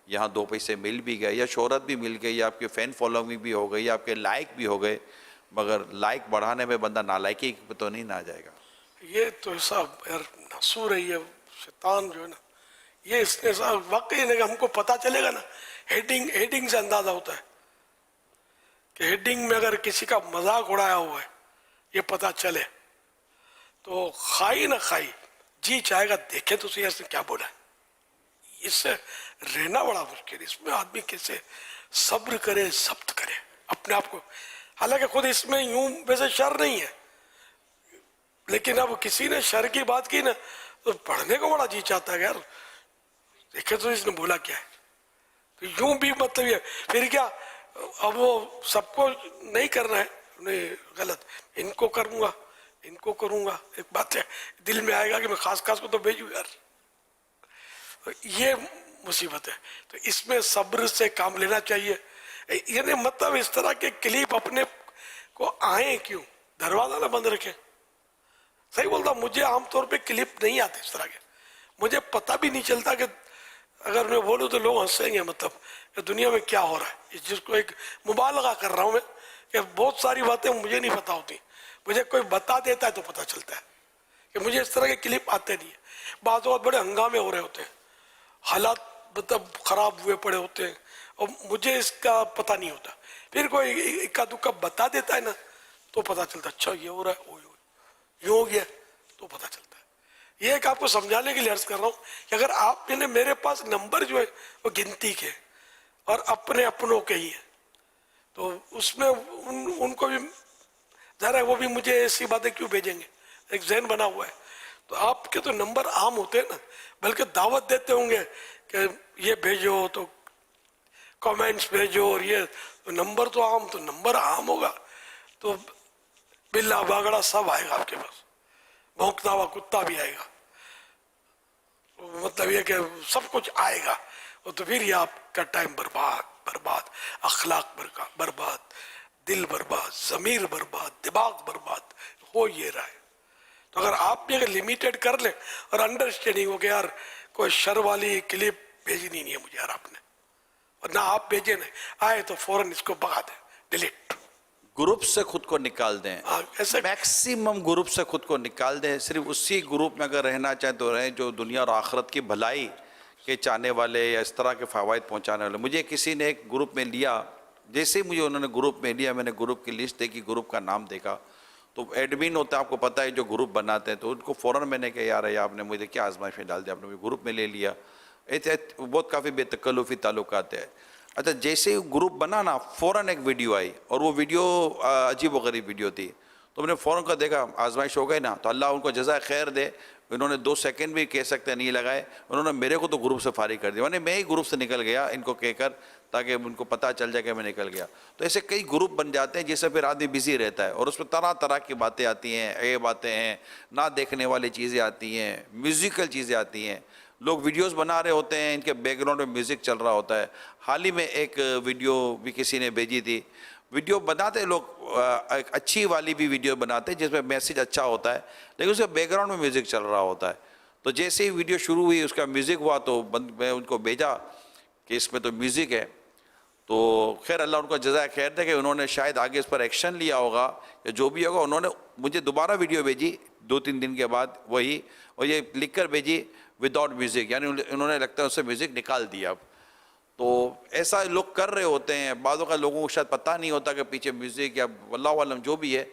یہاں 2 پیسے مل بھی گئے یا شہرت بھی مل گئی یا آپ کے فین فالوئنگ بھی ہو گئی یا آپ کے لائک بھی ہو گئے، مگر لائک بڑھانے میں بندہ نالائکی پہ تو نہیں نہ جائے گا. یہ تو ایسا یار نسور ہے یہ شیطان جو ہے نا، یہ اس نے واقعی نہیں، ہم کو پتہ چلے گا نا، ہیڈنگ سے اندازہ ہوتا ہے کہ ہیڈنگ میں اگر کسی کا مذاق اڑایا ہوا ہے یہ پتہ چلے تو کھائی نہ کھائی جی چاہے گا دیکھے تو صحیح اس نے کیا بولا ہے. اس سے رہنا بڑا مشکل ہے. اس میں آدمی کیسے صبر کرے، ضبط کرے اپنے آپ کو. حالانکہ خود اس میں یوں ویسے شر نہیں ہے، لیکن اب کسی نے شر کی بات کی نا تو پڑھنے کو بڑا جی چاہتا ہے یار دیکھے تو اس نے بولا کیا ہے. تو یوں بھی مطلب یہ پھر کیا، اب وہ سب کو نہیں کرنا ہے، نہیں غلط، ان کو کروں گا ان کو کروں گا، ایک بات ہے دل میں آئے گا کہ میں خاص کو تو بھیجوں یار، یہ مصیبت ہے. تو اس میں صبر سے کام لینا چاہیے. یعنی مطلب اس طرح کے کلپ اپنے کو آئیں کیوں، دروازہ نہ بند رکھیں. صحیح بولتا، مجھے عام طور پہ کلپ نہیں آتے اس طرح کے، مجھے پتہ بھی نہیں چلتا کہ اگر میں بولوں تو لوگ ہنسیں گے، مطلب کہ دنیا میں کیا ہو رہا ہے. جس کو ایک مبالغہ کر رہا ہوں میں کہ بہت ساری باتیں مجھے نہیں پتہ ہوتی، مجھے کوئی بتا دیتا ہے تو پتہ چلتا ہے کہ مجھے اس طرح کے کلپ آتے نہیں ہیں. بعض اوقات بڑے ہنگامے ہو رہے ہوتے ہیں، حالات مطلب خراب ہوئے پڑے ہوتے ہیں اور مجھے اس کا پتہ نہیں ہوتا. پھر کوئی اکا دکا بتا دیتا ہے نا تو پتہ چلتا اچھا یہ ہو رہا ہے، یوں ہو گیا تو پتہ چلتا ہے. یہ ایک آپ کو سمجھانے کے لیے عرض کر رہا ہوں کہ اگر آپ نے میرے پاس نمبر جو ہے وہ گنتی کے اور اپنے اپنوں کے ہی ہیں تو اس میں ان کو بھی ظاہر ہے وہ بھی مجھے ایسی باتیں کیوں بھیجیں گے، ایک ذہن بنا ہوا ہے. تو آپ کے تو نمبر عام ہوتے ہیں نا، بلکہ دعوت دیتے ہوں گے کہ یہ بھیجو تو کامنٹس بھیجو، اور یہ نمبر تو عام، تو نمبر عام ہوگا تو بلا باگڑا سب آئے گا آپ کے پاس، بھونکتا ہوا کتا بھی آئے گا، مطلب یہ کہ سب کچھ آئے گا. تو پھر یہ آپ کا ٹائم برباد، اخلاق برباد، دل برباد، ضمیر برباد، دماغ برباد ہو یہ رہا ہے. تو اگر آپ بھی اگر لمیٹڈ کر لیں اور انڈرسٹینڈنگ ہو کہ یار کوئی شر والی کلپ بھیجنی نہیں ہے مجھے یار آپ نے، اور نہ آپ بھیجیں نہیں آئے تو فوراً اس کو بھگا دیں، ڈیلیٹ. گروپ سے خود کو نکال دیں، ایسے میکسیمم گروپ سے خود کو نکال دیں. صرف اسی گروپ میں اگر رہنا چاہیں تو رہیں جو دنیا اور آخرت کی بھلائی کے چاہنے والے یا اس طرح کے فوائد پہنچانے والے. مجھے کسی نے ایک گروپ میں لیا، جیسے ہی مجھے انہوں نے گروپ میں لیا، میں نے گروپ کی لسٹ دیکھی، گروپ کا نام دیکھا تو ایڈمن ہوتا ہے، آپ کو پتہ ہے جو گروپ بناتے ہیں، تو ان کو فوراً میں نے کہا یار آپ نے مجھے کیا آزمائش میں ڈال دیا، آپ نے مجھے گروپ میں لے لیا. بہت کافی بے تکلفی تعلقات ہے. اچھا جیسے ہی گروپ بنا نا فوراً ایک ویڈیو آئی اور وہ ویڈیو عجیب و غریب ویڈیو تھی. تو میں نے فوراً کا دیکھا آزمائش ہو گئی نا، تو اللہ ان کو جزائے خیر دے، انہوں نے 2 سیکنڈ بھی کہہ سکتے نہیں لگائے، انہوں نے میرے کو تو گروپ سے فارغ کر دیا. میں ہی گروپ سے نکل گیا ان کو کہہ کر تاکہ ان کو پتہ چل جائے کہ میں نکل گیا. تو ایسے کئی گروپ بن جاتے ہیں جس سے پھر آدمی بزی رہتا ہے اور اس میں طرح طرح کی باتیں آتی ہیں، عیب باتیں ہیں، نہ دیکھنے والی چیزیں آتی ہیں، میوزیکل چیزیں آتی ہیں. لوگ ویڈیوز بنا رہے ہوتے ہیں، ان کے بیک گراؤنڈ میں میوزک چل رہا ہوتا ہے. حال ہی میں ایک ویڈیو بھی کسی نے بھیجی تھی، ویڈیو بناتے لوگ ایک اچھی والی بھی ویڈیو بناتے جس میں میسیج اچھا ہوتا ہے، لیکن اس کے بیک گراؤنڈ میں میوزک چل رہا ہوتا ہے. تو جیسے ہی ویڈیو شروع ہوئی اس کا میوزک ہوا تو میں ان کو بھیجا کہ اس میں تو میوزک ہے. تو خیر اللہ ان کو جزائے خیر دے کہ انہوں نے شاید آگے اس پر ایکشن لیا ہوگا یا جو بھی ہوگا. انہوں نے مجھے دوبارہ ویڈیو بھیجی 2-3 دن کے بعد وہی، اور یہ لکھ کر بھیجی وداؤٹ میوزک، یعنی انہوں نے لگتا ہے اس سے میوزک نکال دیا. اب تو ایسا لوگ کر رہے ہوتے ہیں، بعضوں کا لوگوں کو شاید پتہ نہیں ہوتا کہ پیچھے میوزک یا واللہ عالم جو بھی ہے،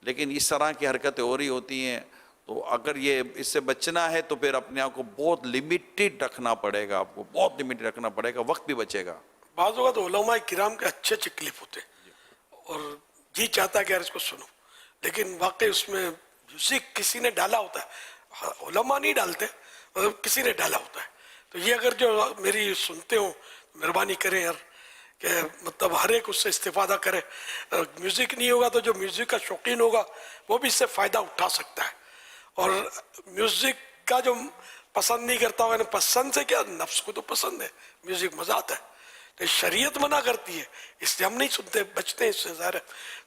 لیکن اس طرح کی حرکتیں ہو رہی ہوتی ہیں. تو اگر یہ اس سے بچنا ہے تو پھر اپنے آپ کو بہت لمیٹڈ رکھنا پڑے گا، آپ کو بہت لمیٹڈ رکھنا پڑے گا، وقت بھی بچے گا. بعض اوقات علماء کرام کے اچھے اچھے کلپ ہوتے ہیں اور جی چاہتا ہے کہ یار اس کو سنو، لیکن واقعی اس میں میوزک کسی نے ڈالا ہوتا ہے، علماء نہیں ڈالتے، مطلب کسی نے ڈالا ہوتا ہے. تو یہ اگر جو میری سنتے ہوں مہربانی کریں یار کہ مطلب ہر ایک اس سے استفادہ کرے. میوزک نہیں ہوگا تو جو میوزک کا شوقین ہوگا وہ بھی اس سے فائدہ اٹھا سکتا ہے، اور میوزک کا جو پسند نہیں کرتا ہوگا، پسند سے کیا، نفس کو تو پسند ہے میوزک، مزہ آتا ہے، تو شریعت منع کرتی ہے اس لیے ہم نہیں سنتے، بچتے ہیں اس سے ظاہر ہے.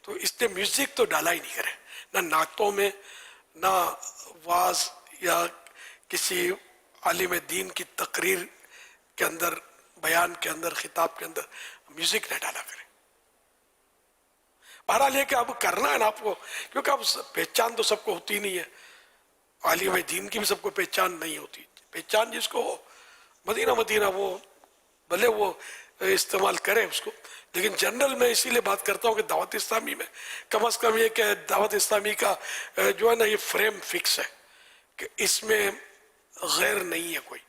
تو اس نے میوزک تو ڈالا ہی نہیں کرے، نہ نعتوں میں، نہ واز یا کسی عالم دین کی تقریر کے اندر بیان کے اندر خطاب کے اندر میوزک نہ ڈالا کریں. بہرحال یہ کہ اب کرنا ہے نا آپ کو، کیونکہ اب پہچان تو سب کو ہوتی نہیں ہے، عالم دین کی بھی سب کو پہچان نہیں ہوتی. پہچان جس کو ہو مدینہ وہ بھلے وہ استعمال کرے اس کو، لیکن جنرل میں اسی لیے بات کرتا ہوں کہ دعوت اسلامی میں کم از کم یہ کہ دعوت اسلامی کا جو ہے نا یہ فریم فکس ہے کہ اس میں غیر نہیں ہے کوئی،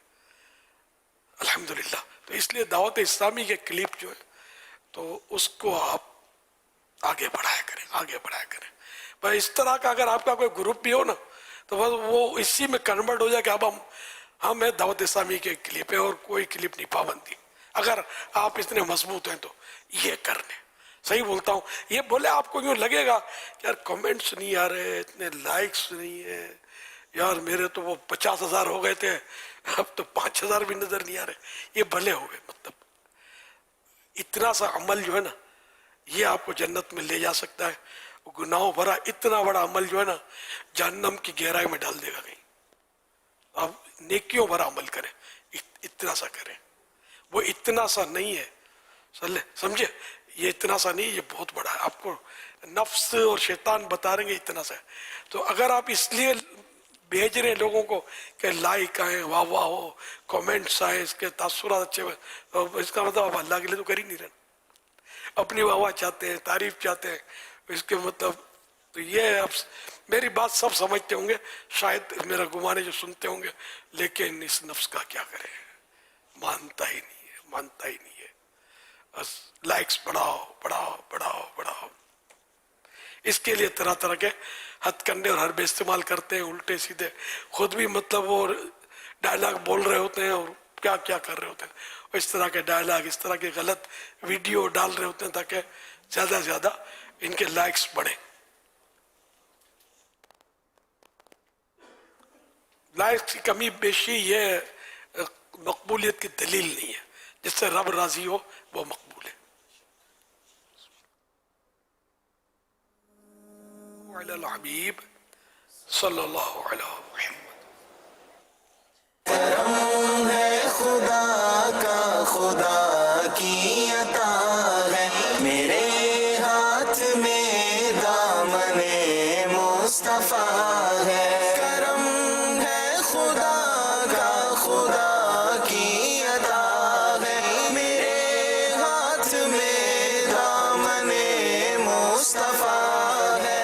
الحمدللہ. تو اس لیے دعوت اسلامی کے کلپ جو ہے تو اس کو آپ آگے بڑھایا کریں. پر اس طرح کا اگر آپ کا کوئی گروپ بھی ہو نا تو بس وہ اسی میں کنورٹ ہو جائے کہ اب ہم دعوت اسلامی کے کلپ ہے اور کوئی کلپ نہیں پابندی. اگر آپ اتنے مضبوط ہیں تو یہ کر لیں. صحیح بولتا ہوں. یہ بولے آپ کو یوں لگے گا کہ یار کمنٹس نہیں آ رہے، اتنے لائکس نہیں ہے، یار میرے تو وہ 50,000 ہو گئے تھے اب تو 5,000 بھی نظر نہیں آ رہے. یہ بھلے ہو گئے. مطلب اتنا سا عمل جو ہے نا یہ آپ کو جنت میں لے جا سکتا ہے. گناہوں بھرا اتنا بڑا عمل جو ہے نا جہنم کی گہرائی میں ڈال دے گا کہیں. آپ نیکیوں بھرا عمل کریں، اتنا سا کریں. وہ اتنا سا نہیں ہے، سمجھے، یہ اتنا سا نہیں، یہ بہت بڑا ہے. آپ کو نفس اور شیطان بتا رہے ہیں اتنا سا ہے. تو اگر آپ اس لیے بھیج رہے ہیں لوگوں کو کہ لائک آئے، واہ واہ ہو، کومنٹس آئے، اس کے تاثرات اچھے ہوئے، اس کا مطلب آپ اللہ کے لیے تو کر ہی نہیں رہے، اپنی واہ واہ چاہتے ہیں، تعریف چاہتے ہیں. اس کے مطلب تو یہ اب میری بات سب سمجھتے ہوں گے، شاید میرا گمانے جو سنتے ہوں گے، لیکن اس نفس کا کیا کریں، مانتا ہی نہیں ہے. بس لائکس بڑھاؤ. اس کے لیے طرح طرح کے ہتھ کنڈے اور حربے استعمال کرتے ہیں، الٹے سیدھے. خود بھی مطلب وہ ڈائلاگ بول رہے ہوتے ہیں اور کیا کر رہے ہوتے ہیں. اس طرح کے ڈائلاگ، اس طرح کے غلط ویڈیو ڈال رہے ہوتے ہیں تاکہ زیادہ سے زیادہ ان کے لائکس بڑھیں. لائکس کی کمی بیشی یہ مقبولیت کی دلیل نہیں ہے. جس سے رب راضی ہو وہ مقبول ہے. علی الحبیب صلی اللہ علیہ وسلم. کرم ہے خدا کا، خدا کی عطا ہے، میرے ہاتھ میں دامن مصطفیٰ ہے. کرم ہے خدا کا، خدا کی عطا ہے، میرے ہاتھ میں دامن مصطفیٰ ہے.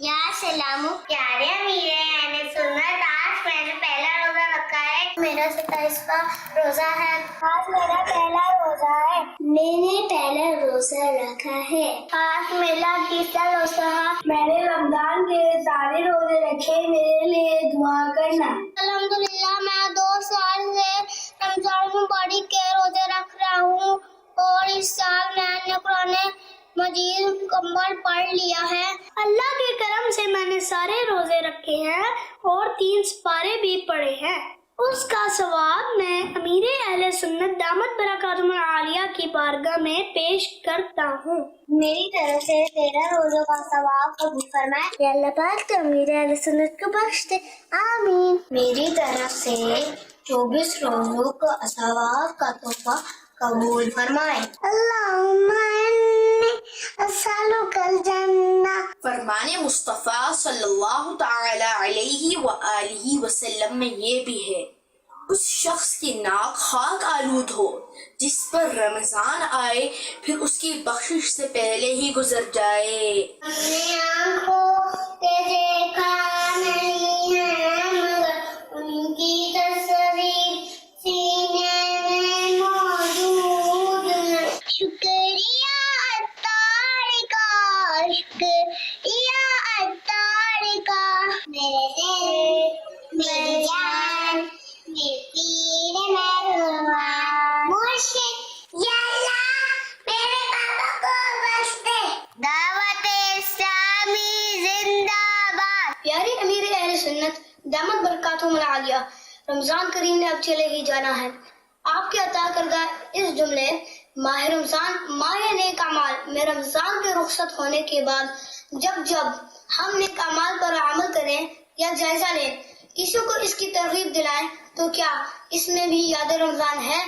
یا سلامو پیارے امیر اہل سنت، آج میں نے پہلا روزہ رکھا ہے. میرا 27واں روزہ ہے. آج میرا پہلا روزہ ہے. میں نے پہلا روزہ رکھا ہے. آج میرا 30واں روزہ ہے. میں نے رمضان کے سارے روزے رکھے. میرے لیے دعا کرنا. الحمدللہ میں 2 سال سے رمضان مبارک کے روزے رکھ رہا ہوں اور اس سال میں نے قرآن مجید مکمل پڑھ لیا ہے. اللہ کے کرم سے میں نے سارے روزے رکھے ہیں اور 3 سپارے بھی پڑھے ہیں. اس کا ثواب میں امیر اہل سنت دامت برکاتہم العالیہ کی بارگاہ میں پیش کرتا ہوں. میری طرف سے 13 روزوں کا ثواب قبول فرمائے. یا اللہ پاک تو امیر اہل سنت کو بخش دے، آمین. میری طرف سے 24 روزوں کا ثواب کا تحفہ قبول فرمائے. اللہم انی اسألک الجنہ. فرمان مصطفیٰ صلی اللہ تعالی علیہ وآلہ وسلم میں یہ بھی ہے، اس شخص کی ناک خاک آلود ہو جس پر رمضان آئے پھر اس کی بخشش سے پہلے ہی گزر جائے. ہم نے آنکھوں سے دیکھا نہیں ہے مگر ان کی تصویر سینے میں موجود ہے. شکریہ اتار کا، شکریہ اتار کا. میرے دل، میری جان، میرے پیر مہربان مرشد، یا اللہ میرے پاپا کو بخش دے. دعوت اسلامی زندہ باد. پیارے امیر اہل سنت دامت برکاتہم العالیہ، رمضان کریم نے اب چلے ہی جانا ہے. آپ کے عطا کردہ اس جملے ماہ رمضان، ماہ نیک اعمال میں رمضان کے رخصت ہونے کے بعد جب ہم نیک اعمال پر عمل کریں یا جائزہ لیں، کسی کو اس کی ترغیب دلائیں تو کیا اس میں بھی یاد رمضان ہے؟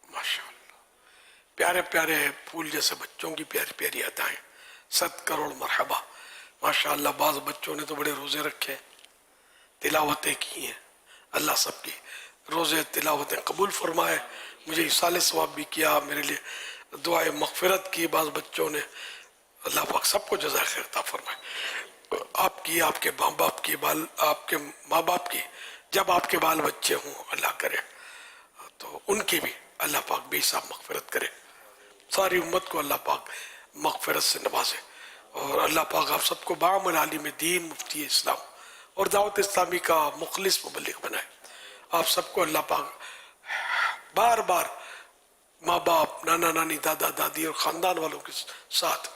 ماشاءاللہ، پیارے پیارے پھول جیسے بچوں کی پیاری پیاری ادائیں، 100 کروڑ مرحبا. ماشاءاللہ بعض بچوں نے تو بڑے روزے رکھے، تلاوتیں کی ہیں. اللہ سب کی روزے تلاوتیں قبول فرمائے. مجھے ایصال ثواب بھی کیا، میرے لیے دعائے مغفرت کی بعض بچوں نے. اللہ پاک سب کو جزائے خیر عطا فرمائے. آپ کی، آپ کے ماں باپ کی، آپ کے ماں باپ کی، جب آپ کے بال بچے ہوں اللہ کرے تو ان کی بھی اللہ پاک بے حساب مغفرت کرے. ساری امت کو اللہ پاک مغفرت سے نوازے، اور اللہ پاک آپ سب کو بعمل عالم دین، مفتی اسلام اور دعوت اسلامی کا مخلص مبلغ بنائے. آپ سب کو اللہ پاک بار بار ماں باپ، نانا نانی، دادا دادی اور خاندان والوں کے ساتھ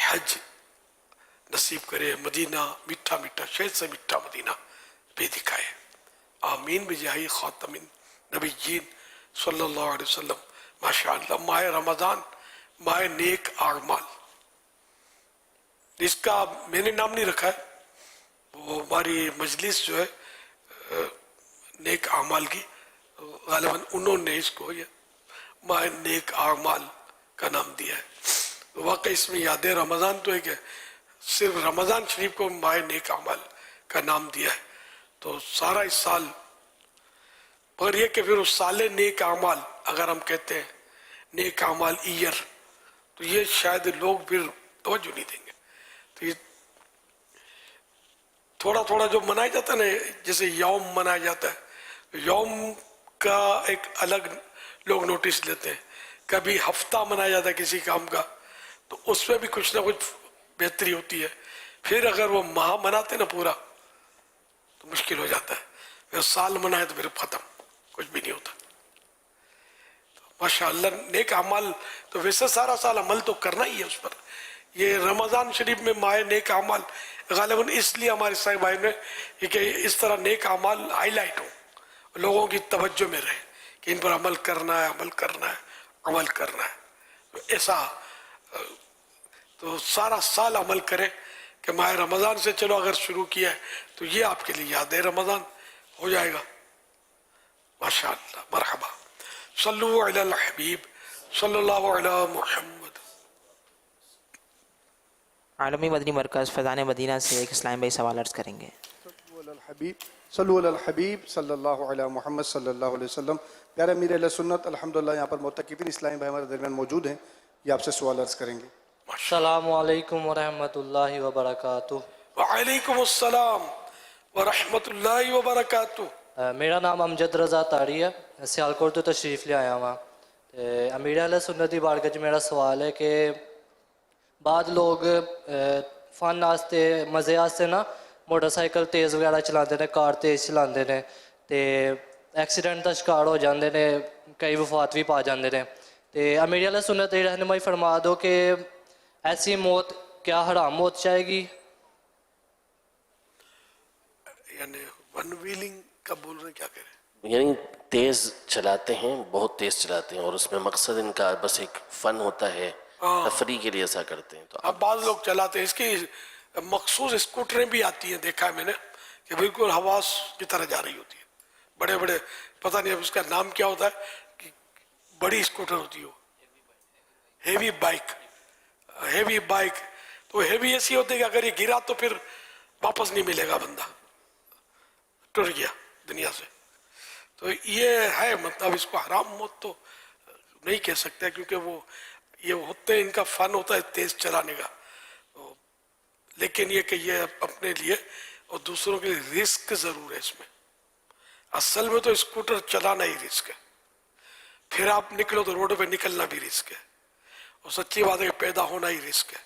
حج نصیب کرے. مدینہ میٹھا میٹھا، شہد سے میٹھا مدینہ بھی دکھائے. آمین بجاہ خاتم نبیین صلی اللہ علیہ وسلم. ماشاءاللہ ماہ رمضان، ماہ نیک اعمال، جس کا میں نے نام نہیں رکھا ہے، وہ ہماری مجلس جو ہے نیک اعمال کی، غالباً انہوں نے اس کو یہ ماہ نیک اعمال کا نام دیا ہے. واقعی اس میں یاد رمضان تو ہے کہ صرف رمضان شریف کو ماہ نیک اعمال کا نام دیا ہے. تو سارا اس سال، مگر یہ کہ پھر اس سال نیک اعمال اگر ہم کہتے ہیں نیک اعمال ایئر، تو یہ شاید لوگ پھر توجہ نہیں دیں گے. تو یہ تھوڑا تھوڑا جو منایا جاتا ہے نا، جیسے یوم منایا جاتا ہے، یوم کا ایک الگ لوگ نوٹس لیتے ہیں. کبھی ہفتہ منایا جاتا ہے کسی کام کا، تو اس میں بھی کچھ نہ کچھ بہتری ہوتی ہے. پھر اگر وہ ماہ مناتے نا پورا تو مشکل ہو جاتا ہے. پھر سال منائے تو پھر ختم، کچھ بھی نہیں ہوتا. ماشاءاللہ نیک اعمال تو ویسے سارا سال عمل تو کرنا ہی ہے اس پر. یہ رمضان شریف میں ماہ نیک اعمال غالباً اس لیے ہمارے صاحب بھائی نے کہ اس طرح نیک اعمال ہائی لائٹ ہوں، لوگوں کی توجہ میں رہے کہ ان پر عمل کرنا ہے، عمل کرنا ہے، عمل کرنا ہے. ایسا تو سارا سال عمل کرے کہ ماہ رمضان سے چلو اگر شروع کیا ہے تو یہ آپ کے لیے یاد رمضان ہو جائے گا. ماشاءاللہ مرحبا. صلو علی الحبیب صلی اللہ علی محمد. عالمی مدنی مرکز فیضان مدینہ سے ایک اسلام بھائی سوال عرض کریں گے. صلو علی الحبیب صلی اللہ علی محمد صلی اللہ علیہ وسلم. پیارے امیر اہل سنت، الحمدللہ یہاں پر معتکفین اسلامی بھائی ہمارے درمیان موجود ہیں، یہ آپ سے سوال عرض کریں گے. السلام علیکم ورحمۃ اللہ وبرکاتہ. وعلیکم السلام ورحمۃ اللہ وبرکاتہ. میرا نام امجد رضا تاری ہے، سیالکوٹ تو تشریف لے آیا ہوں. امیر اہل سنت دی بارگاہ وچ میرا سوال ہے کہ بعض لوگ فن واسطے، مزے واسطے نا موٹر سائیکل تیز وغیرہ چلاتے ہیں، کار تیز چلاتے ہیں، تے ایکسیڈنٹ کا شکار ہو جاتے ہیں، کئی وفات بھی پا جاتے ہیں. تے امیر اہل سنت دی رہنمائی فرما دو کہ ایسی موت کیا حرام موت جائے گی؟ یعنی ون ویلنگ کا بول رہے کیا کہہ رہے ہیں؟ یعنی تیز چلاتے ہیں، بہت تیز چلاتے ہیں، اور اس میں مقصد ان کا بس ایک فن ہوتا ہے، تفریح کے لیے ایسا کرتے ہیں. تو اب بعض لوگ چلاتے ہیں، اس کی مخصوص اسکوٹریں بھی آتی ہیں، دیکھا ہے میں نے کہ بالکل حواس کی طرح جا رہی ہوتی ہے. بڑے بڑے، پتہ نہیں اب اس کا نام کیا ہوتا ہے، کہ بڑی اسکوٹر ہوتی ہے، ہیوی بائک. ہیوی بائک تو ہیوی ایسی ہوتی ہے کہ اگر یہ گرا تو پھر واپس نہیں ملے گا، بندہ ٹر گیا دنیا سے. تو یہ ہے، مطلب اس کو حرام موت تو نہیں کہہ سکتے، کیونکہ وہ یہ ہوتے ہیں، ان کا فن ہوتا ہے تیز چلانے کا. لیکن یہ کہ یہ اپنے لیے اور دوسروں کے لیے رسک ضرور ہے. اس میں اصل میں تو اسکوٹر چلانا ہی رسک ہے، پھر آپ نکلو تو روڈ پہ نکلنا بھی رسک ہے، اور سچی بات ہے کہ پیدا ہونا ہی رسک ہے،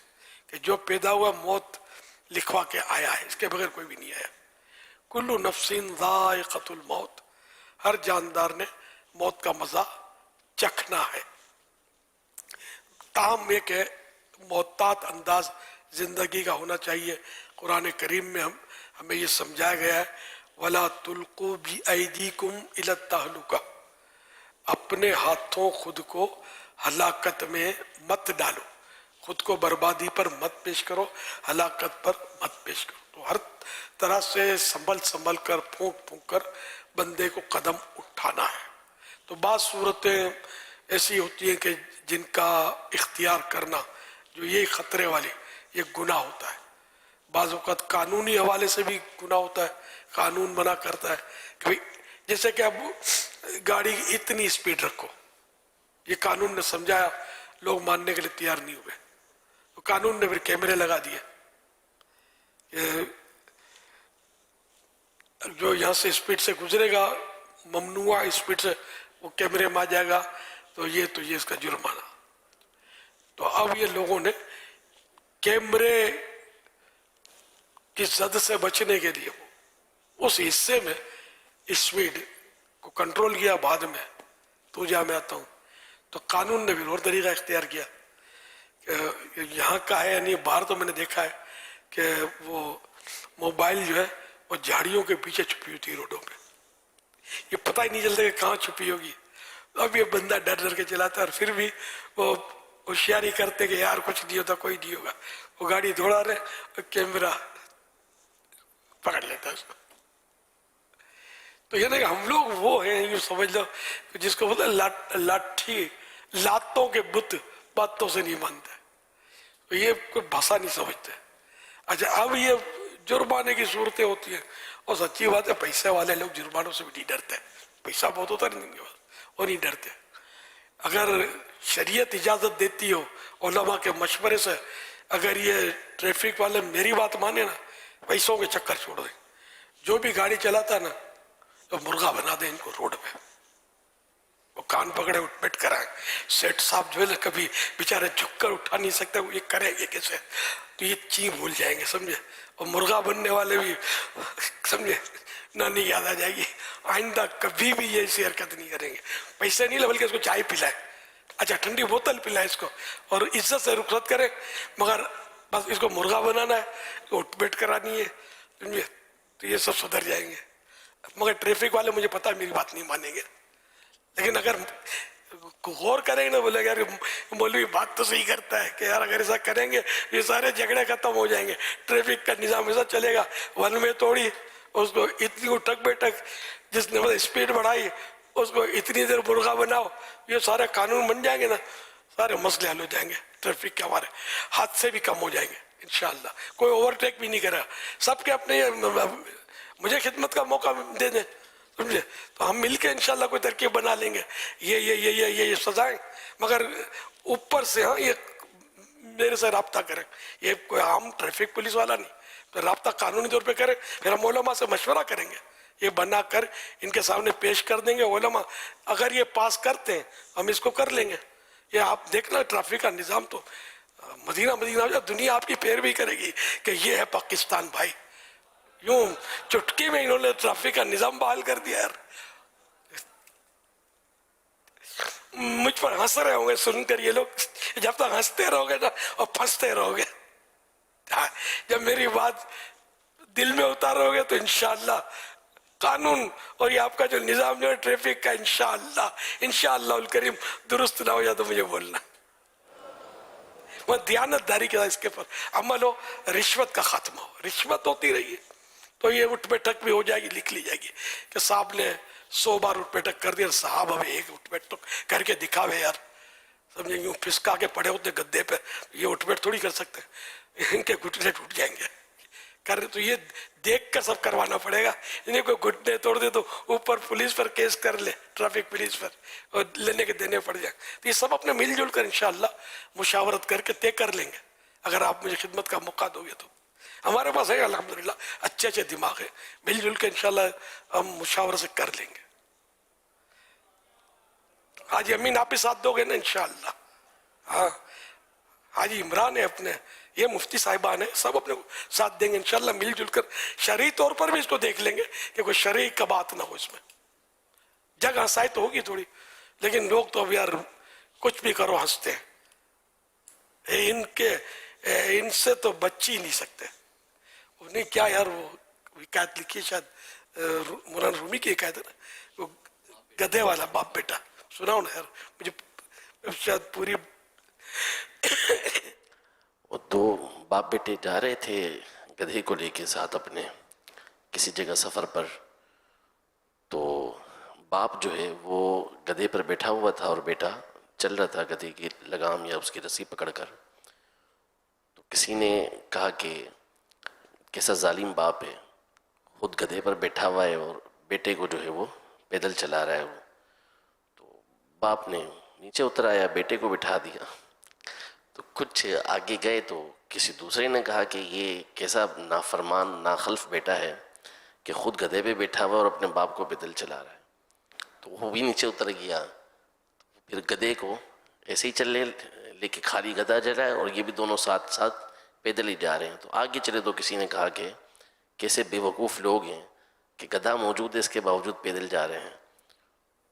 کہ جو پیدا ہوا موت لکھوا کے آیا ہے، اس کے بغیر کوئی بھی نہیں آیا. کل نفس ذائقۃ الموت، ہر جاندار نے موت کا مزہ چکھنا ہے. تاہم یہ کہ محتاط انداز زندگی کا ہونا چاہیے. قرآن کریم میں ہمیں یہ سمجھایا گیا ہے وَلَا تُلْقُوا بِأَيْدِيكُمْ إِلَى التَّهْلُكَةِ، اپنے ہاتھوں خود کو ہلاکت میں مت ڈالو. خود کو بربادی پر مت پیش کرو, ہلاکت پر مت پیش کرو. تو ہر طرح سے سنبھل کر پھونک کر بندے کو قدم اٹھانا ہے. تو بعض صورتیں ایسی ہوتی ہیں کہ جن کا اختیار کرنا جو یہ خطرے والی یہ گناہ ہوتا ہے. بعض اوقات قانونی حوالے سے بھی گناہ ہوتا ہے, قانون منع کرتا ہے کہ جیسے کہ اب گاڑی کی اتنی سپیڈ رکھو, یہ قانون نے سمجھایا, لوگ ماننے کے لیے تیار نہیں ہوئے, تو قانون نے پھر کیمرے لگا دیے, جو یہاں سے سپیڈ سے گزرے گا ممنوع سپیڈ سے وہ کیمرے میں آ جائے گا, تو یہ اس کا جرمانہ. تو اب یہ لوگوں نے کیمرے کی زد سے بچنے کے لیے اس حصے میں اسپیڈ کو کنٹرول کیا, بعد میں تو جہاں میں آتا ہوں تو قانون نے بھی اور طریقہ اختیار کیا. یہاں کا ہے یعنی باہر تو میں نے دیکھا ہے کہ وہ موبائل جو ہے وہ جھاڑیوں کے پیچھے چھپی ہوتی ہے روڈوں پہ, یہ پتہ ہی نہیں چلتا کہ کہاں چھپی ہوگی. اب یہ بندہ ڈر کے چلاتا ہے اور پھر بھی وہ ہوشیاری کرتے کہ یار کچھ نہیں ہوتا, کوئی نہیں ہوگا, وہ گاڑی دوڑا رہے اور کیمرہ پکڑ لیتا ہے اس کو. تو یہ نہیں کہ ہم لوگ وہ ہیں, یوں سمجھ لو جس کو بولتے لاٹھی لاتوں کے بت باتوں سے نہیں مانتے, تو یہ کوئی بھاشا نہیں سمجھتے. اچھا اب یہ جرمانے کی صورتیں ہوتی ہیں, اور سچی بات ہے پیسے والے لوگ جرمانوں سے بھی نہیں ڈرتے, پیسہ بہت ہوتا نہیں اور نہیں ڈرتے. اگر شریعت اجازت دیتی ہو علماء کے مشورے سے, اگر یہ ٹریفک والے میری بات مانے نا, پیسوں کے چکر چھوڑ دیں, جو بھی گاڑی چلاتا نا تو مرغا بنا دیں ان کو روڈ پہ, وہ کان پکڑے اٹھ بیٹھ کر آئیں. سیٹ صاحب جو ہے نا کبھی بیچارے جھک کر اٹھا نہیں سکتے, وہ یہ کریں گے کیسے, تو یہ چین بھول جائیں گے سمجھے. اور مرغا بننے والے بھی سمجھے نانی یاد آ جائے گی, آئندہ کبھی بھی یہ ایسی حرکت نہیں کریں گے. پیسے نہیں لے بلکہ اس کو چائے پلائیں, اچھا ٹھنڈی بوتل پلائیں اس کو, اور عزت سے رخصت کریں, مگر بس اس کو مرغا بنانا ہے, اٹھ بیٹھ کرانی ہے سمجھے, تو یہ سب سدھر جائیں گے. مگر ٹریفک والے مجھے پتا ہے میری بات نہیں مانیں گے, لیکن اگر غور کریں گے نا, بولے گا مولوی بات تو صحیح کرتا ہے کہ یار اگر ایسا کریں گے یہ سارے جھگڑے ختم ہو جائیں گے, ٹریفک کا نظام ایسا چلے گا, ون میں توڑی اس کو اتنی اٹھک بیٹھک, جس نے اسپیڈ بڑھائی اس کو اتنی دیر مرغا بناؤ, یہ سارے قانون بن جائیں گے نا, سارے مسئلے حل ہو جائیں گے, ٹریفک کے ہمارے حادثے بھی کم ہو جائیں گے انشاءاللہ. کوئی اوورٹیک بھی نہیں کرے, سب کے اپنے مجھے خدمت کا موقع دے دیں سمجھے, تو ہم مل کے انشاءاللہ کوئی ترکیب بنا لیں گے. یہ سزائیں, مگر اوپر سے ہاں یہ میرے سے رابطہ کریں, یہ کوئی عام ٹریفک پولیس والا نہیں, تو رابطہ قانونی طور پہ کریں, پھر ہم علماء سے مشورہ کریں گے, یہ بنا کر ان کے سامنے پیش کر دیں گے. علماء اگر یہ پاس کرتے ہیں ہم اس کو کر لیں گے. یہ آپ دیکھنا ٹریفک کا نظام تو مدینہ دنیا آپ کی پیروی کرے گی کہ یہ ہے پاکستان بھائی. یوں چٹکی میں انہوں نے ٹریفک کا نظام بحال کر دیا یار. مجھ پر ہنس رہے ہوں گے سن کر یہ لوگ, جب تک ہنستے رہو گے نا اور پھنستے رہو گے, جب میری بات دل میں اتارو گے تو انشاءاللہ قانون اور یہ آپ کا جو نظام جو ہے ٹریفک کا انشاءاللہ الکریم درست نہ ہو جائے تو مجھے بولنا. وہ دیانت داری کے ساتھ اس کے پر عمل ہو, رشوت کا خاتمہ ہو. رشوت ہوتی رہی ہے تو یہ اٹھ بیٹھک بھی ہو جائے گی, لکھ لی جائے گی کہ صاحب نے 100 بار اٹھ بیٹھک کر دیا, صاحب ابھی ایک اٹھ بیٹھک کر کے دکھاوے یار سمجھے, یوں پھسکا کے پڑے ہوتے گدے پہ, یہ اٹھ بیٹھ تھوڑی کر سکتے, ان کے گھٹنے ٹوٹ جائیں گے. تو یہ دیکھ کر سب کروانا پڑے گا, انہیں کوئی گھٹنے توڑ دے تو اوپر پولیس پر کیس کر لے, ٹریفک پولیس پر, اور لینے کے دینے پڑ جائیں. تو یہ سب اپنے مل جل کر انشاءاللہ مشاورت کر کے طے کر لیں گے, اگر آپ مجھے خدمت کا موقع دو گے تو. ہمارے پاس ہے الحمدللہ اچھے دماغ ہے, مل جل کے انشاءاللہ ہم مشاورت سے کر لیں گے. حاجی امین آپ بھی ساتھ دو گے نا انشاءاللہ. ہاں حاجی عمران ہے اپنے, یہ مفتی صاحبان ہیں, سب اپنے ساتھ دیں گے انشاءاللہ. مل جل کر شرعی طور پر بھی اس کو دیکھ لیں گے کہ کوئی شرعی کا بات نہ ہو اس میں. جگہ ہنسائی تو ہوگی تھوڑی, لیکن لوگ تو اب یار کچھ بھی کرو ہنستے ہیں, ان سے تو بچ ہی نہیں سکتے. انہیں کیا یار وہ حکایت لکھی شاید مولانا رومی کی حکایت ہے نا, وہ گدھے والا باپ بیٹا, سنا ہو نا یار, مجھے شاید پوری باپ بیٹے جا رہے تھے گدھے کو لے کے ساتھ اپنے کسی جگہ سفر پر. تو باپ جو ہے وہ گدھے پر بیٹھا ہوا تھا اور بیٹا چل رہا تھا گدھے کی لگام یا اس کی رسی پکڑ کر. تو کسی نے کہا کہ کیسا ظالم باپ ہے, خود گدھے پر بیٹھا ہوا ہے اور بیٹے کو جو ہے وہ پیدل چلا رہا ہے وہ. تو باپ نے نیچے اتر آیا, بیٹے کو بٹھا دیا. تو کچھ آگے گئے تو کسی دوسرے نے کہا کہ یہ کیسا نافرمان ناخلف بیٹا ہے کہ خود گدھے پہ بیٹھا ہوا اور اپنے باپ کو پیدل چلا رہا ہے. تو وہ بھی نیچے اتر گیا. پھر گدھے کو ایسے ہی چلنے لے کے خالی گدھا جا رہا ہے اور یہ بھی دونوں ساتھ ساتھ پیدل ہی جا رہے ہیں. تو آگے چلے تو کسی نے کہا کہ کیسے بے وقوف لوگ ہیں کہ گدھا موجود ہے اس کے باوجود پیدل جا رہے ہیں.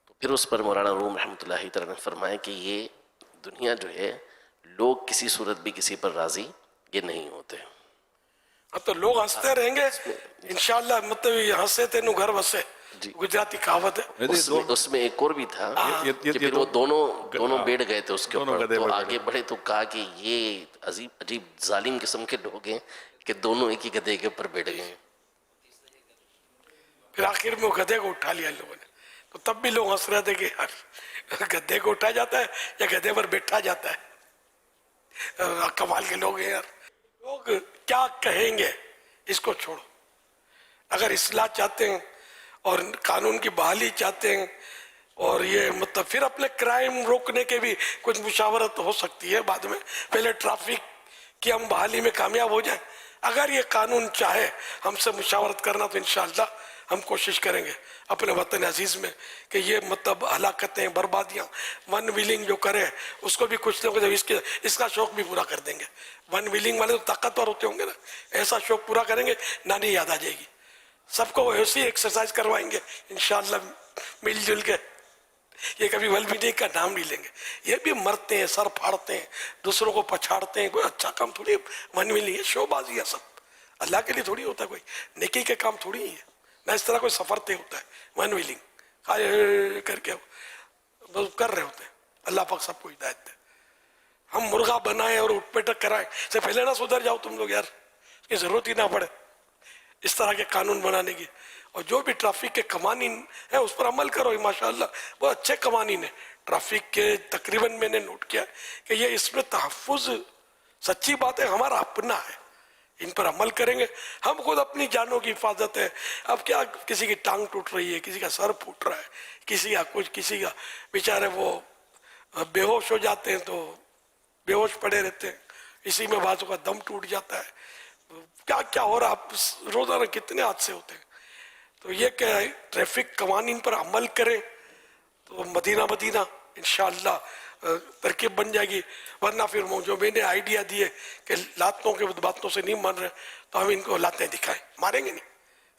تو پھر اس پر مولانا روم رحمۃ اللہ تعالیٰ نے فرمایا کہ یہ دنیا جو ہے لوگ کسی صورت بھی کسی پر راضی یہ نہیں ہوتے. تو لوگ ہنستے رہیں گے انشاءاللہ, مطلب ہنسے تینو گھر بسے, گجراتی کہاوت ہے. اس میں ایک اور بھی تھا کہ پھر وہ دونوں بیٹھ گئے تھے اس کے اوپر. تو آگے بڑھے تو کہا کہ یہ عجیب ظالم قسم کے لوگ ہیں کہ دونوں ایک ہی گدھے کے اوپر بیٹھ گئے. پھر آخر میں وہ گدھے کو اٹھا لیا لوگوں نے. تو تب بھی لوگ ہنس رہے تھے کہ یار گدھے کو اٹھایا جاتا ہے یا گدھے پر بیٹھا جاتا ہے. کمال کے لوگ ہیں یار. لوگ کیا کہیں گے اس کو چھوڑو. اگر اصلاح چاہتے ہیں اور قانون کی بحالی چاہتے ہیں اور یہ مطلب پھر اپنے کرائم روکنے کے بھی کچھ مشاورت ہو سکتی ہے بعد میں. پہلے ٹریفک کی ہم بحالی میں کامیاب ہو جائیں. اگر یہ قانون چاہے ہم سے مشاورت کرنا تو انشاءاللہ ہم کوشش کریں گے اپنے وطن عزیز میں کہ یہ مطلب ہلاکتیں بربادیاں ون ویلنگ جو کرے اس کو بھی کچھ لوگ اس کا شوق بھی پورا کر دیں گے. ون ویلنگ والے تو طاقتور ہوتے ہوں گے نا, ایسا شوق پورا کریں گے نانی یاد آ جائے گی. سب کو ایسی ایکسرسائز کروائیں گے انشاءاللہ مل جل کے. یہ کبھی ون ویلنگ کا نام نہیں لیں گے. یہ بھی مرتے ہیں, سر پھاڑتے ہیں, دوسروں کو پچھاڑتے ہیں. کوئی اچھا کام تھوڑی ون ویلنگ ہے, شو بازی ہے سب. اللہ کے لیے تھوڑی ہوتا ہے, کوئی نیکی کے کام تھوڑی ہی ہے. نہ اس طرح کوئی سفر طے ہوتا ہے. ون ویلنگ خالی کر کے کر رہے ہوتے ہیں. اللہ پاک سب کو ہدایت دے. ہم مرغا بنائیں اور اٹھ بیٹھک کرائیں سے پہلے نہ سدھر جاؤ تم لوگ یار, اس کی ضرورت ہی نہ پڑے اس طرح کے قانون بنانے کی. اور جو بھی ٹریفک کے قوانین ہیں اس پر عمل کرو. ماشاءاللہ بہت اچھے قوانین ہیں ٹریفک کے. تقریباً میں نے نوٹ کیا کہ یہ اس میں تحفظ سچی بات ہے ہمارا اپنا ہے. ان پر عمل کریں گے ہم خود. اپنی جانوں کی حفاظت ہے. اب کیا کسی کی ٹانگ ٹوٹ رہی ہے, کسی کا سر پھوٹ رہا ہے, کسی کا کچھ, کسی کا بیچارے وہ بے ہوش ہو جاتے ہیں تو بے ہوش پڑے رہتے ہیں, اسی میں بازو کا دم ٹوٹ جاتا ہے. کیا کیا ہو رہا, آپ روزانہ کتنے حادثے ہوتے ہیں. تو یہ کہ ٹریفک قوانین پر عمل کریں تو مدینہ انشاءاللہ ترکیب بن جائے گی. ورنہ پھر جو میں نے آئیڈیا دیے کہ لاتوں کے باتوں سے نہیں مان رہے تو ہم ان کو لاتیں دکھائیں, ماریں گے نہیں,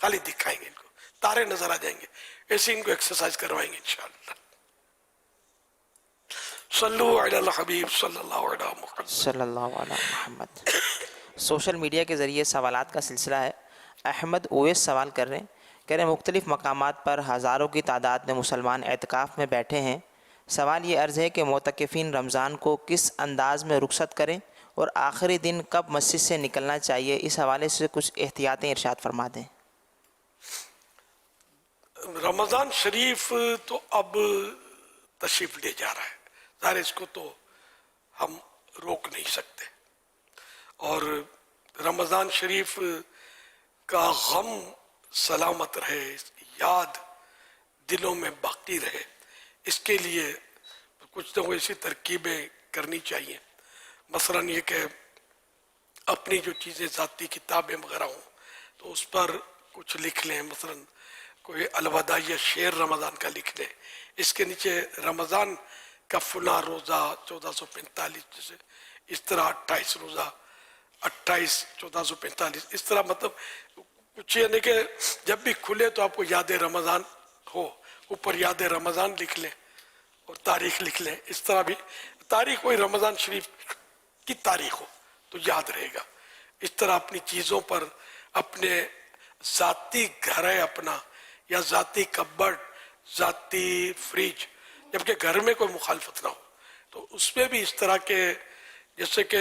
خالی دکھائیں گے, ان کو تارے نظر آ جائیں گے. ایسے ان کو ایکسرسائز کروائیں گے انشاءاللہ. صلو علی الحبیب صلی اللہ علیہ محمد صلی اللہ علیہ محمد. سوشل میڈیا کے ذریعے سوالات کا سلسلہ ہے. احمد اویس سوال کر رہے ہیں, کہہ رہے ہیں مختلف مقامات پر ہزاروں کی تعداد میں مسلمان اعتکاف میں بیٹھے ہیں. سوال یہ عرض ہے کہ معتکفین رمضان کو کس انداز میں رخصت کریں اور آخری دن کب مسجد سے نکلنا چاہیے, اس حوالے سے کچھ احتیاطیں ارشاد فرما دیں. رمضان شریف تو اب تشریف لے جا رہا ہے, ظاہر اس کو تو ہم روک نہیں سکتے. اور رمضان شریف کا غم سلامت رہے, یاد دلوں میں باقی رہے, اس کے لیے کچھ تو ایسی ترکیبیں کرنی چاہیے. مثلا یہ کہ اپنی جو چیزیں ذاتی کتابیں وغیرہ ہوں تو اس پر کچھ لکھ لیں. مثلا کوئی الوداعیہ شعر رمضان کا لکھ لیں, اس کے نیچے رمضان کا فلاں روزہ 1445 جیسے اس طرح 28 روزہ 28 1445 اس طرح, مطلب کچھ یعنی کہ جب بھی کھلے تو آپ کو یاد رمضان ہو, اوپر یاد رمضان لکھ لیں اور تاریخ لکھ لیں. اس طرح بھی تاریخ کوئی رمضان شریف کی تاریخ ہو تو یاد رہے گا. اس طرح اپنی چیزوں پر, اپنے ذاتی گھر ہے اپنا یا ذاتی کبڈ, ذاتی فریج, جبکہ گھر میں کوئی مخالفت نہ ہو تو اس میں بھی اس طرح کے جیسے کہ